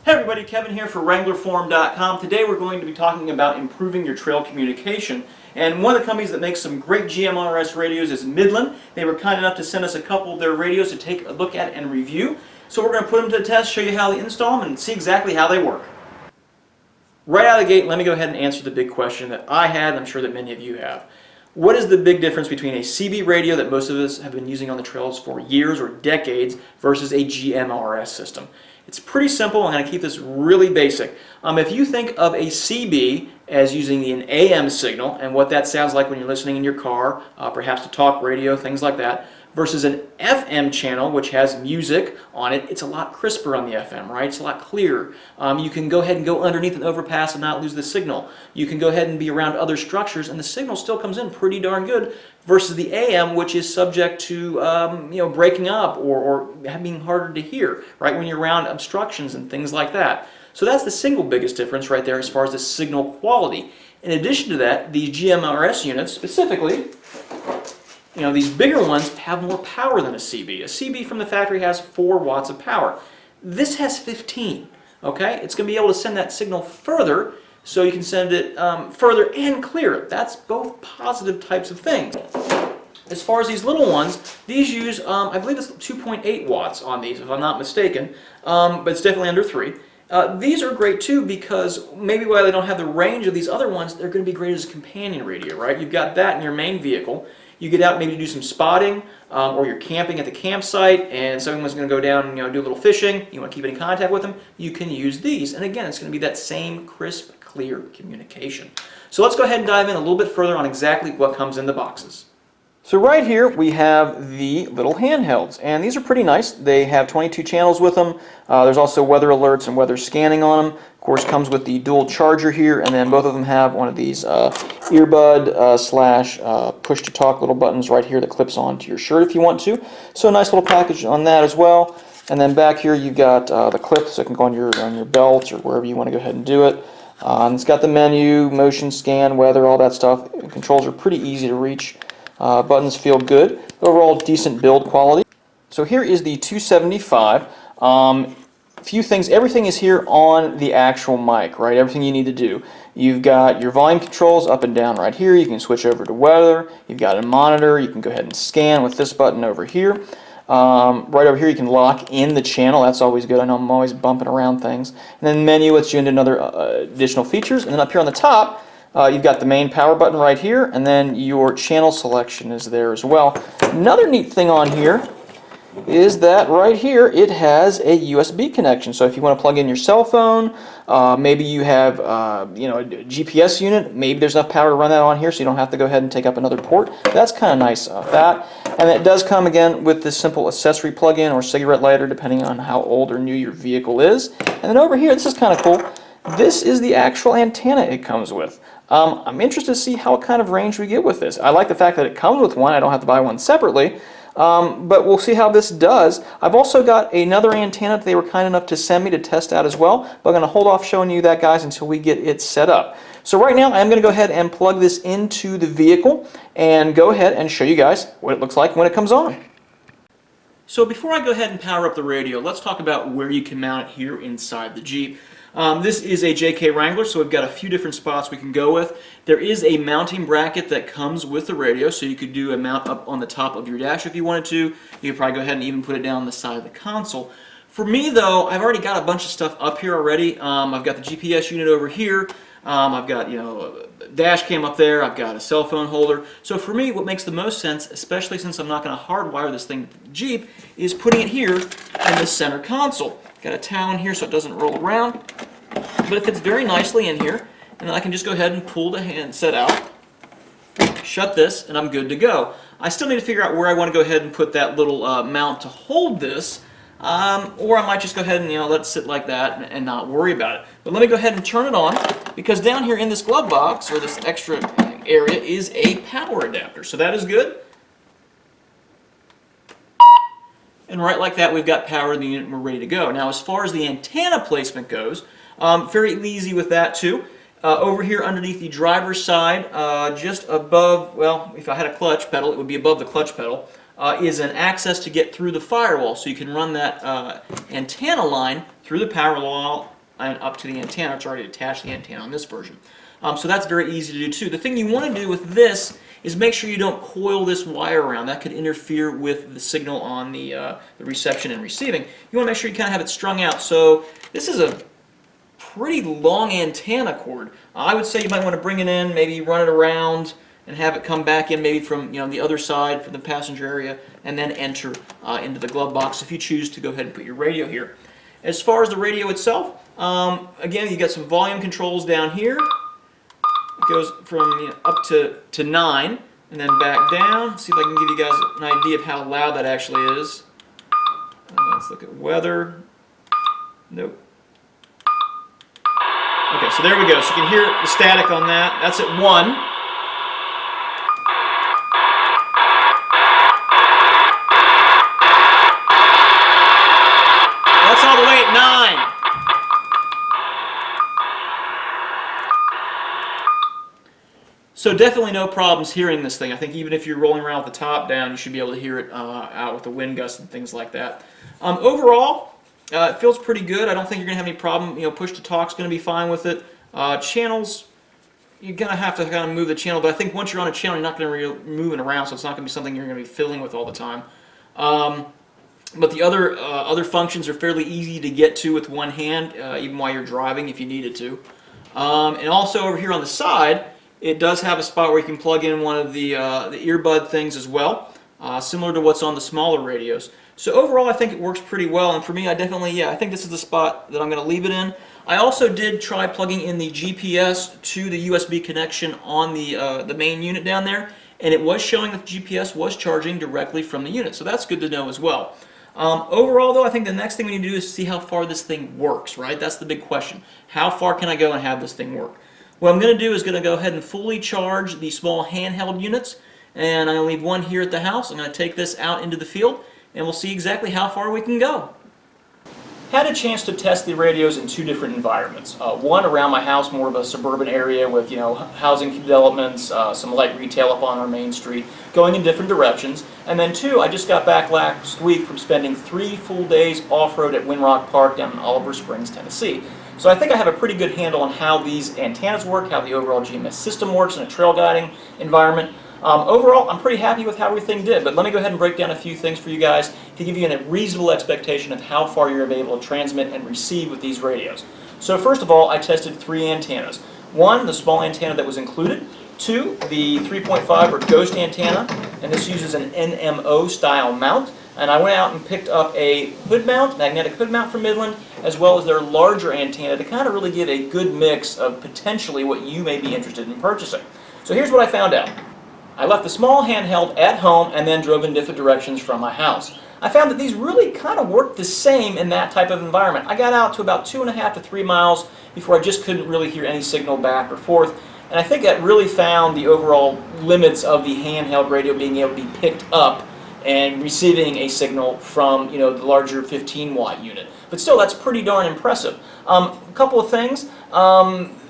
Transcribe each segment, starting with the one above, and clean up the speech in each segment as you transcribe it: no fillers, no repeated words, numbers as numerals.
Hey everybody, Kevin here for WranglerForum.com. Today we're going to be talking about improving your trail communication. And one of the companies that makes some great GMRS radios is Midland. They were kind enough to send us a couple of their radios to take a look at and review. So we're going to put them to the test, show you how to install them, and see exactly how they work. Right out of the gate, let me go ahead and answer the big question that I had, and I'm sure that many of you have. What is the big difference between a CB radio that most of us have been using on the trails for years or decades versus a GMRS system? It's pretty simple. I'm going to keep this really basic. If you think of a CB as using an AM signal and what that sounds like when you're listening in your car, perhaps to talk radio, things like that, versus an FM channel which has music on it, it's a lot crisper on the FM, right? It's a lot clearer. You can go ahead and go underneath an overpass and not lose the signal. You can go ahead and be around other structures and the signal still comes in pretty darn good, versus the AM, which is subject to breaking up or being harder to hear, right, when you're around obstructions and things like that. So that's the single biggest difference right there as far as the signal quality. In addition to that, the GMRS units specifically, these bigger ones have more power than a CB. A CB from the factory has 4 watts of power. This has 15, okay? It's going to be able to send that signal further, so you can send it further and clearer. That's both positive types of things. As far as these little ones, these use, I believe it's 2.8 watts on these, if I'm not mistaken, but it's definitely under 3. These are great too because maybe while they don't have the range of these other ones, they're going to be great as a companion radio, right? You've got that in your main vehicle. You get out maybe to do some spotting, or you're camping at the campsite and someone's going to go down and do a little fishing. You want to keep in contact with them, you can use these. And again, it's going to be that same crisp, clear communication. So let's go ahead and dive in a little bit further on exactly what comes in the boxes. So right here we have the little handhelds, and these are pretty nice. They have 22 channels with them. There's also weather alerts and weather scanning on them. Of course, comes with the dual charger here, and then both of them have one of these earbud slash push-to-talk little buttons right here that clips onto your shirt if you want to. So a nice little package on that as well. And then back here you've got the clip, so it can go on your belt or wherever you want to go ahead and do it. And it's got the menu, motion, scan, weather, all that stuff. The controls are pretty easy to reach. Buttons feel good. Overall, decent build quality. So here is the 275. Few things. Everything is here on the actual mic, right? Everything you need to do. You've got your volume controls up and down right here. You can switch over to weather. You've got a monitor. You can go ahead and scan with this button over here. Right over here you can lock in the channel. That's always good. I know I'm always bumping around things. And then menu lets you into another additional features. And then up here on the top, you've got the main power button right here, and then your channel selection is there as well. Another neat thing on here is that right here it has a USB connection. So if you want to plug in your cell phone, maybe you have a GPS unit, maybe there's enough power to run that on here so you don't have to go ahead and take up another port. That's kind of nice that. And it does come again with this simple accessory plug-in or cigarette lighter depending on how old or new your vehicle is. And then over here, this is kind of cool. This is the actual antenna it comes with. I'm interested to see what kind of range we get with this. I like the fact that it comes with one. I don't have to buy one separately, but we'll see how this does. I've also got another antenna that they were kind enough to send me to test out as well, but I'm going to hold off showing you that, guys, until we get it set up. So right now I'm going to go ahead and plug this into the vehicle and go ahead and show you guys what it looks like when it comes on. So before I go ahead and power up the radio, let's talk about where you can mount it here inside the Jeep. This is a JK Wrangler, so we've got a few different spots we can go with. There is a mounting bracket that comes with the radio, so you could do a mount up on the top of your dash if you wanted to. You could probably go ahead and even put it down on the side of the console. For me, though, I've already got a bunch of stuff up here already. I've got the GPS unit over here. I've got a dash cam up there. I've got a cell phone holder. So for me, what makes the most sense, especially since I'm not going to hardwire this thing to the Jeep, is putting it here in the center console. Got a towel in here so it doesn't roll around, but it fits very nicely in here, and then I can just go ahead and pull the handset out, shut this, and I'm good to go. I still need to figure out where I want to go ahead and put that little mount to hold this, or I might just go ahead and let it sit like that and not worry about it. But let me go ahead and turn it on, because down here in this glove box, or this extra area, is a power adapter, so that is good. And right like that, we've got power in the unit and we're ready to go. Now, as far as the antenna placement goes, very easy with that too. Over here underneath the driver's side, just above, well, if I had a clutch pedal, it would be above the clutch pedal, is an access to get through the firewall. So you can run that antenna line through the and up to the antenna. It's already attached to the antenna on this version. So that's very easy to do too. The thing you want to do with this is make sure you don't coil this wire around. That could interfere with the signal on the reception and receiving. You want to make sure you kind of have it strung out. So this is a pretty long antenna cord. I would say you might want to bring it in, maybe run it around, and have it come back in maybe from the other side, from the passenger area, and then enter into the glove box if you choose to go ahead and put your radio here. As far as the radio itself, again, you got some volume controls down here. It goes from up to 9 and then back down. See if I can give you guys an idea of how loud that actually is. Let's look at weather. Nope. Okay, so there we go. So you can hear the static on that. That's at 1. That's all the way at 9. So definitely no problems hearing this thing. I think even if you're rolling around with the top down, you should be able to hear it out with the wind gusts and things like that. Overall, it feels pretty good. I don't think you're going to have any problem. Push to talk's going to be fine with it. Channels, you're going to have to kind of move the channel, but I think once you're on a channel, you're not going to be moving around, so it's not going to be something you're going to be fiddling with all the time. But the other functions are fairly easy to get to with one hand, even while you're driving if you needed to. And also over here on the side, it does have a spot where you can plug in one of the earbud things as well, similar to what's on the smaller radios. So overall, I think it works pretty well, and for me, I think this is the spot that I'm going to leave it in. I also did try plugging in the GPS to the USB connection on the main unit down there, and it was showing that the GPS was charging directly from the unit, so that's good to know as well. Overall, though, I think the next thing we need to do is see how far this thing works, right? That's the big question. How far can I go and have this thing work? What I'm going to do is going to go ahead and fully charge the small handheld units, and I'm going to leave one here at the house. I'm going to take this out into the field, and we'll see exactly how far we can go. Had a chance to test the radios in 2 different environments. One around my house, more of a suburban area with housing developments, some light retail up on our main street, going in different directions. And then 2, I just got back last week from spending 3 full days off-road at Winrock Park down in Oliver Springs, Tennessee. So I think I have a pretty good handle on how these antennas work, how the overall GMS system works in a trail guiding environment. Overall, I'm pretty happy with how everything did, but let me go ahead and break down a few things for you guys to give you a reasonable expectation of how far you're able to transmit and receive with these radios. So first of all, I tested 3 antennas. 1, the small antenna that was included. 2, the 3.5 or Ghost antenna, and this uses an NMO style mount. And I went out and picked up a hood mount, magnetic hood mount from Midland, as well as their larger antenna to kind of really give a good mix of potentially what you may be interested in purchasing. So here's what I found out. I left the small handheld at home and then drove in different directions from my house. I found that these really kind of worked the same in that type of environment. I got out to about 2.5 to 3 miles before I just couldn't really hear any signal back or forth. And I think that really found the overall limits of the handheld radio being able to be picked up and receiving a signal from the larger 15-watt unit. But still, that's pretty darn impressive. A couple of things.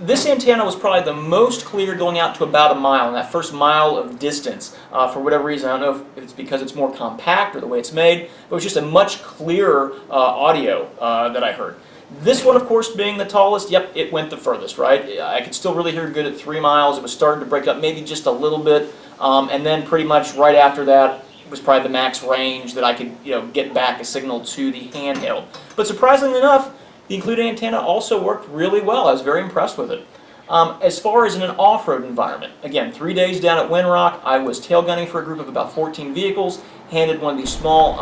This antenna was probably the most clear going out to about a mile, in that first mile of distance. For whatever reason, I don't know if it's because it's more compact or the way it's made, but it was just a much clearer audio that I heard. This one, of course, being the tallest, yep, it went the furthest, right? I could still really hear good at 3 miles. It was starting to break up maybe just a little bit, and then pretty much right after that, was probably the max range that I could get back a signal to the handheld. But surprisingly enough, the included antenna also worked really well. I was very impressed with it. As far as in an off-road environment, again, 3 days down at Winrock, I was tail gunning for a group of about 14 vehicles, handed one of these small,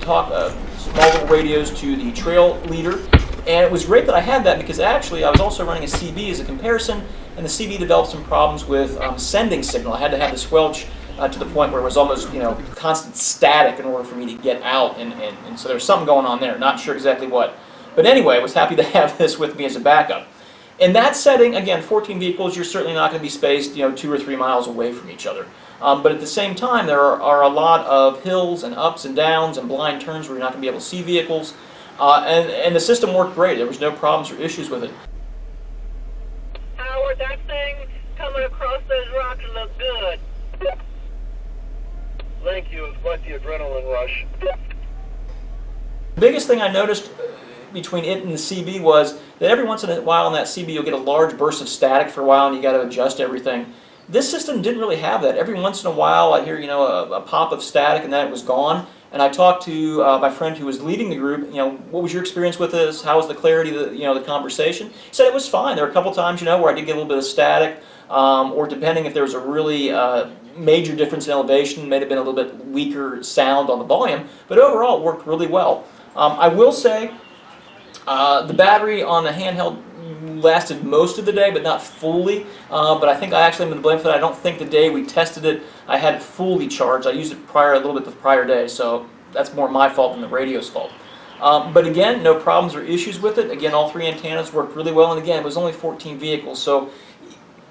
small little radios to the trail leader. And it was great that I had that because actually I was also running a CB as a comparison, and the CB developed some problems with sending signal. I had to have the squelch to the point where it was almost constant static in order for me to get out, and so there was something going on there. Not sure exactly what, but anyway, I was happy to have this with me as a backup. In that setting, again, 14 vehicles, you're certainly not going to be spaced 2 or 3 miles away from each other. But at the same time, there are a lot of hills and ups and downs and blind turns where you're not going to be able to see vehicles, and the system worked great. There was no problems or issues with it. Howard, that thing coming across those rocks look good. Thank you. It's quite the adrenaline rush. The biggest thing I noticed between it and the CB was that every once in a while on that CB you'll get a large burst of static for a while and you got to adjust everything. This system didn't really have that. Every once in a while I hear, you know, a pop of static and then it was gone. And I talked to my friend who was leading the group, you know, what was your experience with this? How was the clarity of the, you know, the conversation? He said it was fine. There were a couple times, you know, where I did get a little bit of static, or depending if there was a really major difference in elevation, may have been a little bit weaker sound on the volume, but overall it worked really well. I will say the battery on the handheld lasted most of the day, but not fully. But I think I actually am to blame for that. I don't think the day we tested it, I had it fully charged. I used it a little bit the prior day, so that's more my fault than the radio's fault. But again, no problems or issues with it. Again, all three antennas worked really well, and again, it was only 14 vehicles, so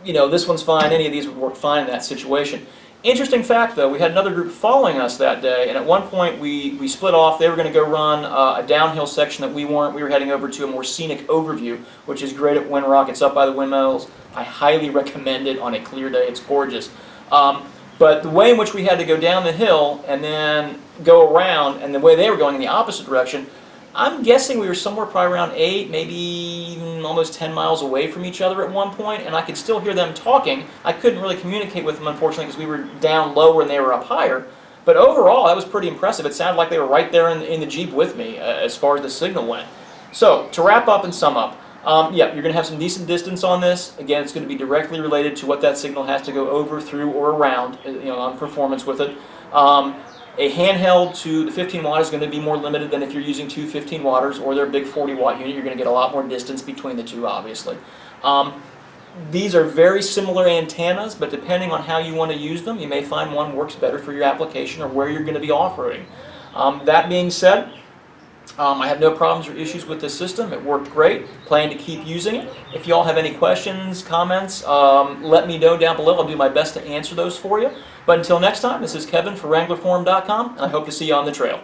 you know, this one's fine. Any of these would work fine in that situation. Interesting fact, though, we had another group following us that day, and at one point we split off. They were going to go run a downhill section that we weren't. We were heading over to a more scenic overview, which is great at Windrock. It's up by the windmills. I highly recommend it on a clear day. It's gorgeous. But the way in which we had to go down the hill and then go around, and the way they were going in the opposite direction, I'm guessing we were somewhere probably around 8, maybe even almost 10 miles away from each other at one point, and I could still hear them talking. I couldn't really communicate with them, unfortunately, because we were down lower and they were up higher. But overall, that was pretty impressive. It sounded like they were right there in the Jeep with me as far as the signal went. So, to wrap up and sum up, yeah, you're going to have some decent distance on this. Again, it's going to be directly related to what that signal has to go over, through, or around, you know, on performance with it. A handheld to the 15 watt is going to be more limited than if you're using two 15 watters or their big 40 watt unit. You're going to get a lot more distance between the two, obviously. These are very similar antennas, but depending on how you want to use them, you may find one works better for your application or where you're going to be off-roading. That being said, I have no problems or issues with this system. It worked great. Plan to keep using it. If you all have any questions, comments, let me know down below. I'll do my best to answer those for you. But until next time, this is Kevin for WranglerForum.com, and I hope to see you on the trail.